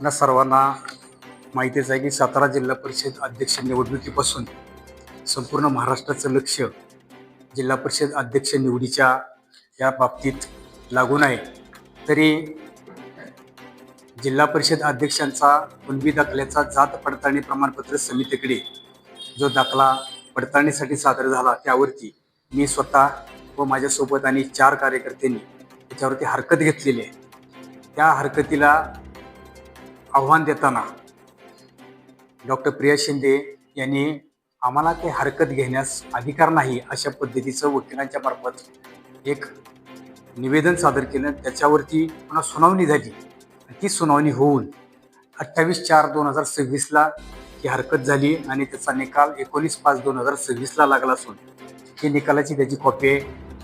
आपल्या सर्वांना माहितीच आहे की सातारा जिल्हा परिषद अध्यक्ष निवडणुकीपासून संपूर्ण महाराष्ट्राचं लक्ष जिल्हा परिषद अध्यक्ष निवडीच्या या बाबतीत लागून आहे. तरी जिल्हा परिषद अध्यक्षांचा कुणबी दाखल्याचा जात पडताळणी प्रमाणपत्र समितीकडे जो दाखला पडताळणीसाठी सादर झाला त्यावरती मी स्वतः व माझ्यासोबत आणि 4 कार्यकर्त्यांनी त्याच्यावरती हरकत घेतलेली आहे. त्या हरकतीला आव्हान देताना डॉक्टर प्रिया शिंदे यांनी आम्हाला ते हरकत घेण्यास अधिकार नाही अशा पद्धतीचं वकिलांच्या मार्फत एक निवेदन सादर केलं. त्याच्यावरती पुन्हा सुनावणी झाली. ती सुनावणी होऊन 28/4/2026 ही हरकत झाली आणि त्याचा निकाल 19/5/2026 लागला असून ही निकालाची त्याची कॉपी आहे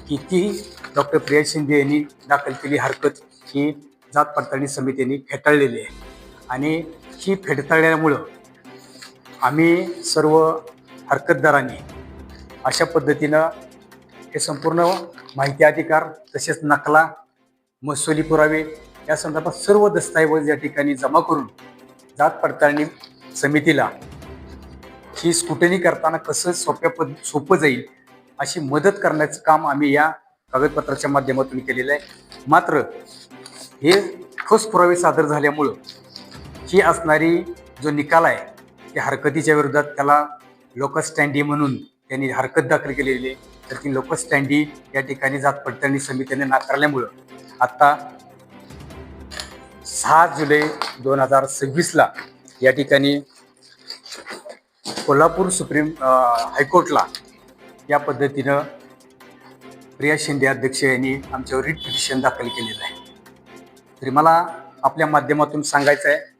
की ती डॉक्टर प्रिया शिंदे यांनी दाखल केली हरकत ही जात पडताळणी समितीने फेटाळलेली आहे. आणि ही फेटाळल्यामुळं आम्ही सर्व हरकतदारांनी अशा पद्धतीनं हे संपूर्ण माहिती अधिकार तसेच नकला महसुली पुरावे या संदर्भात सर्व दस्तऐवज या ठिकाणी जमा करून जात पडताळणी समितीला ही स्क्रुटनी करताना कसं सोपं जाईल अशी मदत करण्याचं काम आम्ही या कागदपत्राच्या माध्यमातून केलेलं आहे. मात्र हे ठोस पुरावे सादर झाल्यामुळं ही असणारी जो निकाल आहे त्या हरकतीच्या विरोधात त्याला लोकस स्टँडी म्हणून त्यांनी हरकत दाखल केलेली आहे. तर ती लोकस स्टँडी या ठिकाणी जात पडताळणी समितीने नाकारल्यामुळं आत्ता 6 जुलै 2026 या ठिकाणी कोल्हापूर सुप्रीम हायकोर्टला या पद्धतीनं प्रिया शिंदे अध्यक्ष यांनी आमच्यावर रिट पिटिशन दाखल केलेलं आहे. तरी मला आपल्या माध्यमातून सांगायचं आहे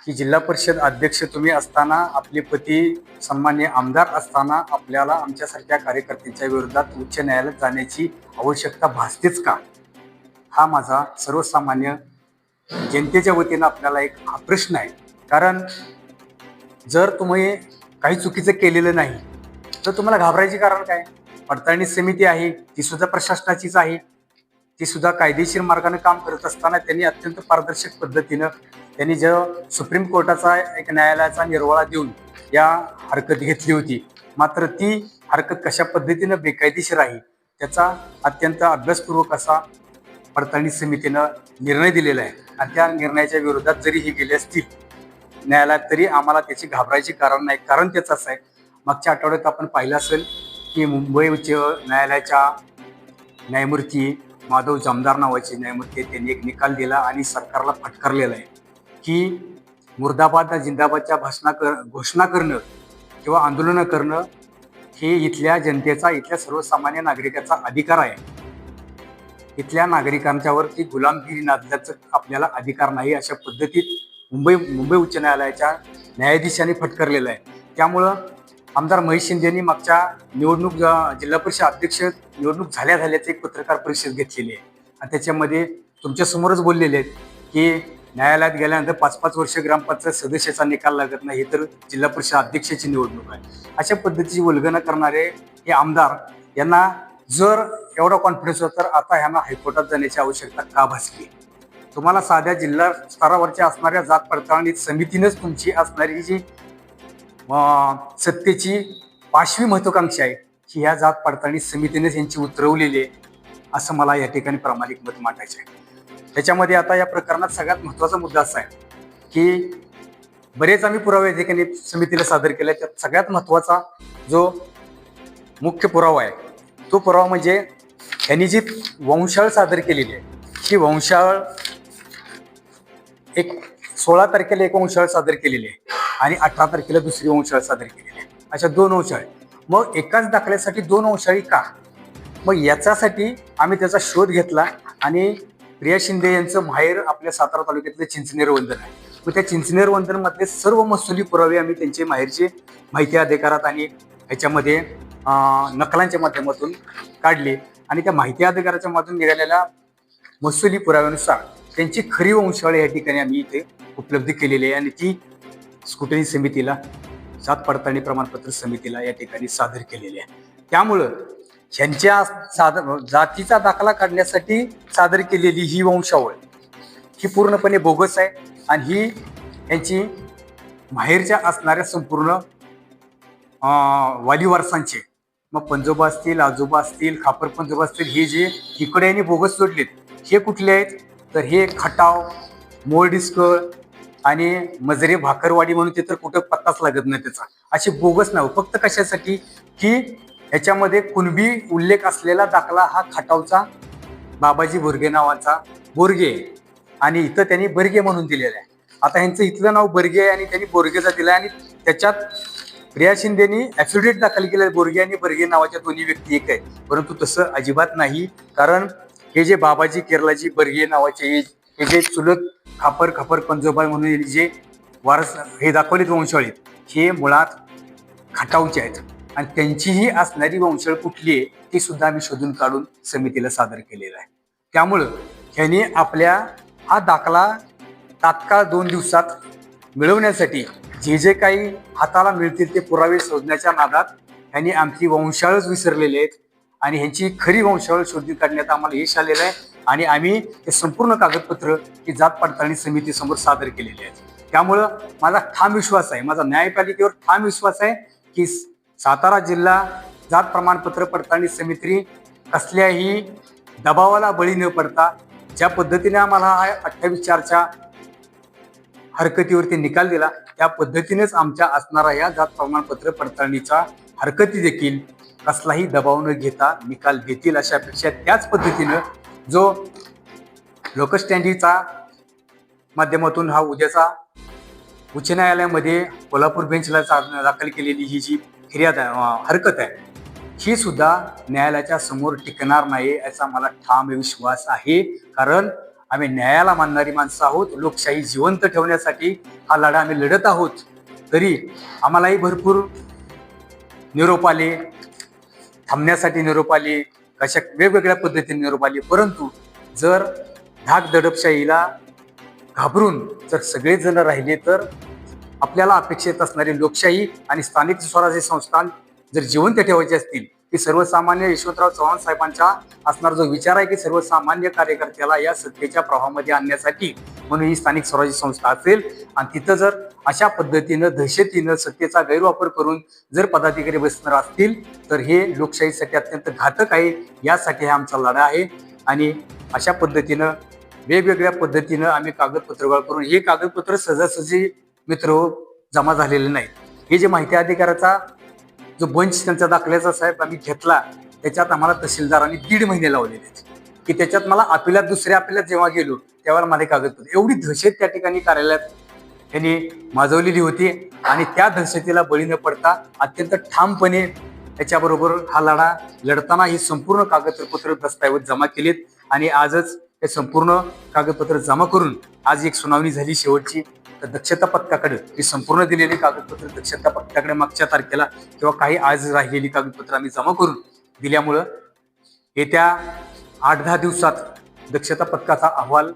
की जिल्हा परिषद अध्यक्ष तुम्ही असताना आपले पती सन्मान्य आमदार असताना आपल्याला आमच्यासारख्या कार्यकर्त्यांच्या विरोधात उच्च न्यायालयात जाण्याची आवश्यकता भासतेच का? हा माझा सर्वसामान्य जनतेच्या वतीनं आपल्याला एक हा प्रश्न आहे. कारण जर तुम्ही काही चुकीचं केलेलं नाही तर तुम्हाला घाबरायचे कारण काय? पडताळणी समिती आहे ती सुद्धा प्रशासनाचीच आहे. ती सुद्धा कायदेशीर मार्गाने काम करत असताना त्यांनी अत्यंत पारदर्शक पद्धतीनं त्यांनी जो सुप्रीम कोर्टाचा एक न्यायालयाचा निर्वाळा देऊन या हरकत घेतली होती. मात्र ती हरकत कशा पद्धतीनं बेकायदेशीर आहे त्याचा अत्यंत अभ्यासपूर्वक असा पडताळणी समितीनं निर्णय दिलेला आहे. आणि त्या निर्णयाच्या विरोधात जरी हे गेले असतील न्यायालयात तरी आम्हाला त्याची घाबरायची कारण नाही. कारण त्याचं असं आहे, मागच्या आठवड्यात आपण पाहिलं असेल की मुंबई उच्च न्यायालयाच्या न्यायमूर्ती माधव जामदार नावाचे न्यायमूर्ती त्यांनी एक निकाल दिला आणि सरकारला फटकारलेला आहे की मुर्दाबाद जिंदाबादच्या घोषणा करणं किंवा आंदोलनं करणं हे इथल्या जनतेचा, इथल्या सर्वसामान्य नागरिकाचा अधिकार आहे. इथल्या नागरिकांच्यावरती गुलामगिरी नादल्याचं आपल्याला अधिकार नाही अशा पद्धतीत मुंबई उच्च न्यायालयाच्या न्यायाधीशांनी फटकारलेलं आहे. त्यामुळं आमदार महेश शिंदे यांनी मागच्या जिल्हा परिषद अध्यक्ष निवडणूक झाल्याचं एक पत्रकार परिषद घेतलेली आहे आणि त्याच्यामध्ये तुमच्यासमोरच बोललेले आहेत की न्यायालयात गेल्यानंतर 5-5 वर्ष ग्रामपंचायत सदस्याचा निकाल लागत नाही, हे तर जिल्हा परिषद अध्यक्षाची निवडणूक आहे. अशा पद्धतीची उल्लंघनं करणारे हे आमदार यांना जर एवढा कॉन्फिडन्स होता तर आता ह्यांना हायकोर्टात जाण्याची आवश्यकता का भासली? तुम्हाला साध्या जिल्हा स्तरावरच्या असणाऱ्या जात पडताळणी समितीनेच तुमची असणारी जी सत्तेची 5वी महत्वाकांक्षा आहे की ह्या जात पडताळणी समितीनेच यांची उतरवलेली आहे असं मला या ठिकाणी प्रामाणिक मत मांडायचं आहे. त्याच्यामध्ये आता या प्रकरणात सगळ्यात महत्त्वाचा मुद्दा असा आहे की बरेच आम्ही पुरावे या ठिकाणी समितीला सादर केले. त्यात सगळ्यात महत्त्वाचा जो मुख्य पुरावा आहे तो पुरावा म्हणजे यांनी जी वंशावळ सादर केलेली आहे ही वंशावळ 16 तारखेला एक वंशावळ सादर केलेली आहे आणि 18 तारखेला दुसरी वंशावळ सादर केलेली आहे. अशा 2 वंशावळी. मग एकाच दाखल्यासाठी 2 वंशावळी का? मग याच्यासाठी आम्ही त्याचा शोध घेतला आणि प्रिया शिंदे यांचं माहेर आपल्या सातारा तालुक्यातलं चिंचनेर वंदन आहे. मग त्या चिंचनेर वंदनमधले सर्व महसुली पुरावे आम्ही त्यांचे माहेरचे माहिती अधिकारात आणि ह्याच्यामध्ये नकलांच्या माध्यमातून काढले आणि त्या माहिती अधिकाराच्या माध्यमातून निघालेल्या महसुली पुराव्यानुसार त्यांची खरी वंशावळ या ठिकाणी आम्ही इथे उपलब्ध केलेली आहे आणि ती स्क्रुटनी समितीला, जात पडताळणी प्रमाणपत्र समितीला या ठिकाणी सादर केलेली आहे. त्यामुळं ह्यांच्या जातीचा दाखला काढण्यासाठी सादर केलेली ही वंशावळ ही पूर्णपणे बोगस आहे आणि ही यांची माहेरच्या असणाऱ्या संपूर्ण वालीवारसांचे, मग पंजोबा असतील, आजोबा असतील, खापर पंजोबा असतील, हे जे इकडे यांनी बोगस जोडलेत, हे कुठले आहेत तर हे खटाव, मोरडिस्कळ आणि मजरे भाकरवाडी म्हणून ते तर कुठं पत्ताच लागत नाही त्याचा. अशी बोगस नाव फक्त कशासाठी की ह्याच्यामध्ये कुणबी उल्लेख असलेला दाखला हा खटावचा बाबाजी बोरगे नावाचा बोरगे, आणि इथं त्यांनी बर्गे म्हणून दिलेलं आहे. आता ह्यांचं इथलं नाव बर्गे आहे आणि त्यांनी बोरगेचा दिलं आहे, आणि त्याच्यात प्रिया शिंदेनी ॲफिडेव्हिट दाखल केलं बोरगे आणि बर्गे नावाच्या दोन्ही व्यक्ती एक आहे. परंतु तसं अजिबात नाही, कारण हे जे बाबाजी केरलाजी बर्गे नावाचे हे जे चुलत खापर पंजोबा म्हणून जे वारस हे दाखवलेत वंशावळीत, हे मुळात खटावचे आहेत, आणि त्यांचीही असणारी वंशावळ कुठली आहे ती सुद्धा आम्ही शोधून काढून समितीला सादर केलेलं आहे. त्यामुळं ह्यांनी आपल्या हा दाखला तात्काळ 2 दिवसात मिळवण्यासाठी जे काही हाताला मिळतील ते पुरावे शोधण्याच्या नादात ह्यांनी आमची वंशावळच विसरलेले आहेत, आणि ह्यांची खरी वंशावळ शोधून काढण्यात आम्हाला यश आलेलं आहे, आणि आम्ही ते संपूर्ण कागदपत्र ही जात पडताळणी समितीसमोर सादर केलेले आहेत. त्यामुळं माझा ठाम विश्वास आहे, माझा न्यायपालिकेवर ठाम विश्वास आहे की सातारा जिल्हा जात प्रमाणपत्र पडताळणी समिती कसल्याही दबावाला बळी न पडता ज्या पद्धतीने आम्हाला हा 28/4च्या हरकतीवरती निकाल दिला, त्या पद्धतीनेच आमच्या असणारा या जात प्रमाणपत्र पडताळणीचा हरकती देखील कसलाही दबाव न घेता निकाल देतील अशा अपेक्षा. त्याच पद्धतीनं जो लोकस्टँडीचा माध्यमातून हा उद्याचा उच्च न्यायालयामध्ये कोल्हापूर बेंचला दाखल केलेली ही जी फिर्याद हरकत आहे, ही सुद्धा न्यायालयाच्या समोर टिकणार नाही याचा मला ठाम विश्वास आहे. कारण आम्ही न्यायाला मानणारी माणसं आहोत, लोकशाही जिवंत ठेवण्यासाठी हा लढा आम्ही लढत आहोत. तरी आम्हालाही भरपूर निरोप आले, थांबण्यासाठी निरोप आले, कशा वेगवेगळ्या पद्धतीने निरोप आले, परंतु जर धाक दडपशाहीला घाबरून जर सगळेच जण राहिले तर आपल्याला अपेक्षित असणारी लोकशाही आणि स्थानिक स्वराज्य संस्था जर जिवंत ठेवायचे असतील, की सर्वसामान्य यशवंतराव चव्हाण साहेबांचा असणारा जो विचार आहे की सर्वसामान्य कार्यकर्त्याला या सत्तेच्या प्रवाहामध्ये आणण्यासाठी म्हणून ही स्थानिक स्वराज्य संस्था असेल, आणि तिथं जर अशा पद्धतीनं दहशतीनं सत्तेचा गैरवापर करून जर पदाधिकारी बसणार असतील तर हे लोकशाहीसाठी अत्यंत घातक आहे. यासाठी हा आमचा लढा आहे, आणि अशा पद्धतीनं वेगवेगळ्या पद्धतीनं आम्ही कागदपत्र गोळा करून हे कागदपत्र सहजासहजी मित्र जमा झालेले नाहीत. हे जे माहिती अधिकाराचा जो बंच त्यांचा दाखल्याचा साहेब आम्ही घेतला, त्याच्यात आम्हाला तहसीलदारांनी 1.5 महिने लावलेले, की त्याच्यात मला अपिलात दुसऱ्या अपिलात जेव्हा गेलो त्यावेळेला माझे कागदपत्र एवढी दहशत त्या ठिकाणी कार्यालयात त्यांनी माजवलेली होती, आणि त्या दहशतीला बळी न पडता अत्यंत ठामपणे त्याच्याबरोबर हा लढा लढताना ही संपूर्ण कागदपत्र दस्तऐवज जमा केलीत, आणि आजच हे संपूर्ण कागदपत्र जमा करून आज एक सुनावणी झाली शेवटची. तर दक्षता पथकाकडे ही संपूर्ण दिलेली कागदपत्र दक्षता पथकाकडे मागच्या तारखेला किंवा काही आज राहिलेली कागदपत्र आम्ही जमा करून दिल्यामुळं येत्या 8-10 दिवसात दक्षता पथकाचा अहवाल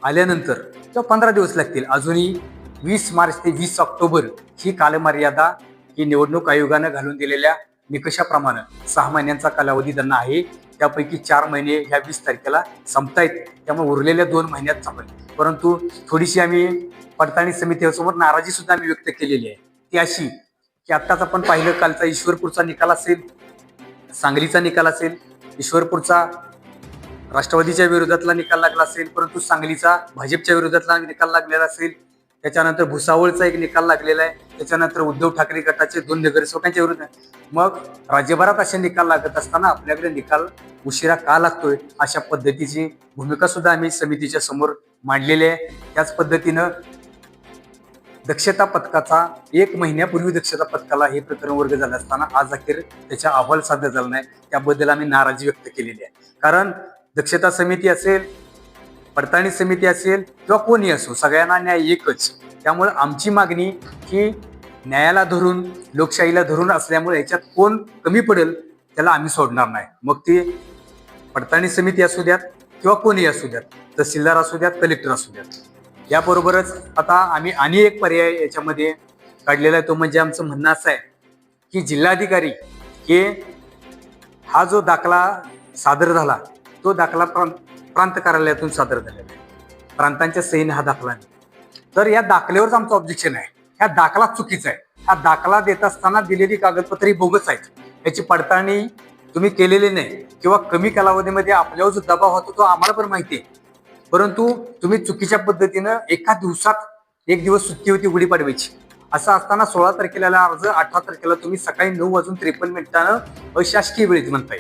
आल्यानंतर किंवा 15 दिवस लागतील, अजूनही 20 मार्च ते 20 ऑक्टोबर ही कालमर्यादा ही निवडणूक आयोगानं घालून दिलेल्या निकषाप्रमाणे 6 महिन्यांचा कालावधी त्यांना आहे. त्यापैकी 4 महिने ह्या 20 तारखेला संपतायत, त्यामुळे उरलेल्या 2 महिन्यात संपेल. परंतु थोडीशी आम्ही पडताळणी समितीसमोर नाराजी सुद्धा आम्ही व्यक्त केलेली आहे. ती अशी की आत्ताच आपण पाहिलं, कालचा ईश्वरपूरचा निकाल असेल, सांगलीचा निकाल असेल, ईश्वरपूरचा राष्ट्रवादीच्या विरोधातला निकाल लागला असेल, परंतु सांगलीचा भाजपच्या विरोधातला निकाल लागलेला असेल, त्याच्यानंतर भुसावळचा एक निकाल लागलेला आहे, त्याच्यानंतर उद्धव ठाकरे गटाचे 2 नगरसेवकांच्या विरोधात. मग राज्यभरात असे निकाल लागत असताना आपल्याकडे निकाल उशिरा का लागतोय, अशा पद्धतीची भूमिका सुद्धा आम्ही समितीच्या समोर मांडलेली आहे. त्याच पद्धतीनं दक्षता पथकाचा 1 महिन्यापूर्वी दक्षता पथकाला हे प्रकरण वर्ग झालं असताना आज अखेर त्याचा अहवाल सादर झाला नाही, त्याबद्दल आम्ही नाराजी व्यक्त केलेली आहे. कारण दक्षता समिती असेल, पडताळणी समिती असेल किंवा कोणी असो, सगळ्यांना न्याय एकच. त्यामुळे आमची मागणी ही न्यायाला धरून लोकशाहीला धरून असल्यामुळे याच्यात कोण कमी पडेल त्याला आम्ही सोडणार नाही. मग ती पडताळणी समिती असू द्यात किंवा कोणी असू द्यात, तहसीलदार असू द्यात, कलेक्टर असू द्यात. याबरोबरच आता आम्ही आणि एक पर्याय याच्यामध्ये काढलेला आहे, तो म्हणजे आमचं म्हणणं असं आहे की जिल्हाधिकारी हे हा जो दाखला सादर झाला तो दाखला प्रांत कार्यालयातून सादर झालेला आहे, प्रांतांच्या सहीने हा दाखला नाही. तर या दाखल्यावरच आमचं ऑब्जेक्शन आहे. ह्या दाखला चुकीचा आहे. हा दाखला देत असताना दिलेली कागदपत्रे बोगस आहेत. याची पडताळणी तुम्ही केलेली नाही किंवा कमी कालावधीमध्ये आपल्यावर जो दबाव होतो तो आम्हाला पण माहिती आहे. परंतु तुम्ही चुकीच्या पद्धतीनं एका दिवसात, एक दिवस सुट्टी होती गुढीपाडव्याची, असं असताना 16 तारखेला अर्ज 18 तारखेला तुम्ही सकाळी 9:53 अशासकीय वेळेत म्हणताय.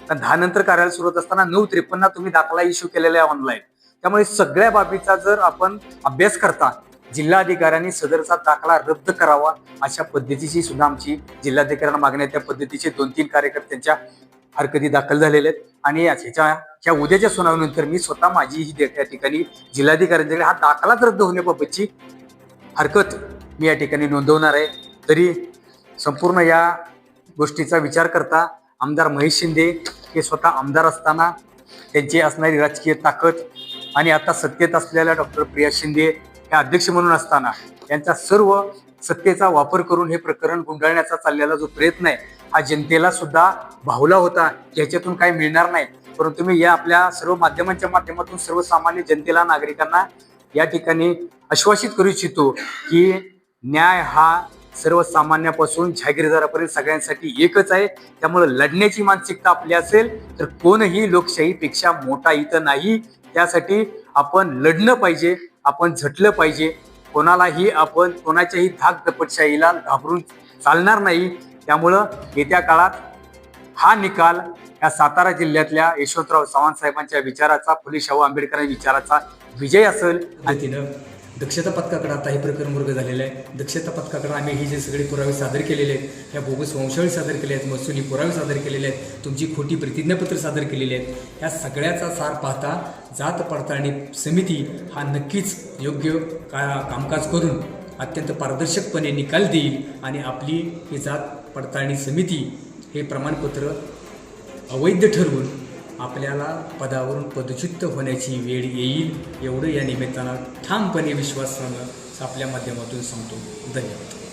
10 नंतर कार्यालय सुरू होत असताना 9:53 तुम्ही दाखला इश्यू केलेला आहे ऑनलाईन. त्यामुळे सगळ्या बाबीचा जर आपण अभ्यास करता, जिल्हाधिकाऱ्यांनी सदरचा दाखला रद्द करावा अशा पद्धतीची सुद्धा आमची जिल्हाधिकाऱ्यांना मागणी आहे. त्या पद्धतीचे 2-3 कार्यकर्त्यांच्या हरकती दाखल झालेल्या आहेत आणि ह्या उद्याच्या सुनावणीनंतर मी स्वतः माझी ही त्या ठिकाणी जिल्हाधिकाऱ्यांच्याकडे हा दाखलाच रद्द होण्याबाबतची हरकत मी या ठिकाणी नोंदवणार आहे. तरी संपूर्ण या गोष्टीचा विचार करता आमदार महेश शिंदे हे स्वतः आमदार असताना त्यांची असणारी राजकीय ताकद आणि आता सत्तेत असलेल्या डॉक्टर प्रिया शिंदे हे अध्यक्ष म्हणून असताना यांचा सर्व सत्तेचा वापर करून हे प्रकरण गुंडाळण्याचा चाललेला जो प्रयत्न आहे हा जनतेला सुद्धा भावला होता. याच्यातून काही मिळणार नाही. परंतु मी या आपल्या सर्व माध्यमांच्या माध्यमातून सर्वसामान्य जनतेला, नागरिकांना या ठिकाणी आश्वासित करू इच्छितो की न्याय हा सर्वसामान्यापासून जहागीरदारापर्यंत सगळ्यांसाठी एकच आहे. त्यामुळे लढण्याची मानसिकता आपली असेल तर कोणही लोकशाहीपेक्षा मोठा इथं नाही. त्यासाठी आपण लढलं पाहिजे, आपण झटलं पाहिजे. कोणालाही आपण कोणाच्याही धाक दपटशाहीला घाबरून चालणार नाही. त्यामुळं येत्या काळात हा निकाल या सातारा जिल्ह्यातल्या यशवंतराव चव्हाण साहेबांच्या विचाराचा, फुले शाहू आंबेडकरांच्या विचाराचा विजय असेल. आणि तिनं दक्षता पथकाकडे आता हे प्रकरण वर्ग झालेलं आहे. दक्षता पथकाकडे आम्ही हे जे सगळे पुरावे सादर केलेले आहेत, ह्या बोगस वंशावळी सादर केले आहेत, महसुली पुरावे सादर केलेले आहेत, तुमची खोटी प्रतिज्ञापत्र सादर केलेली आहेत. ह्या सगळ्याचा सार पाहता जात पडताळणी समिती हा नक्कीच योग्य कामकाज करून अत्यंत पारदर्शकपणे निकाल देईल आणि आपली ही जात पडताळणी समिती हे प्रमाणपत्र अवैध ठरवून आपल्याला पदावरून पदच्युत होण्याची वेळ येईल एवढं या निमित्तानं ठामपणे विश्वासानं आपल्या माध्यमातून सांगतो. धन्यवाद.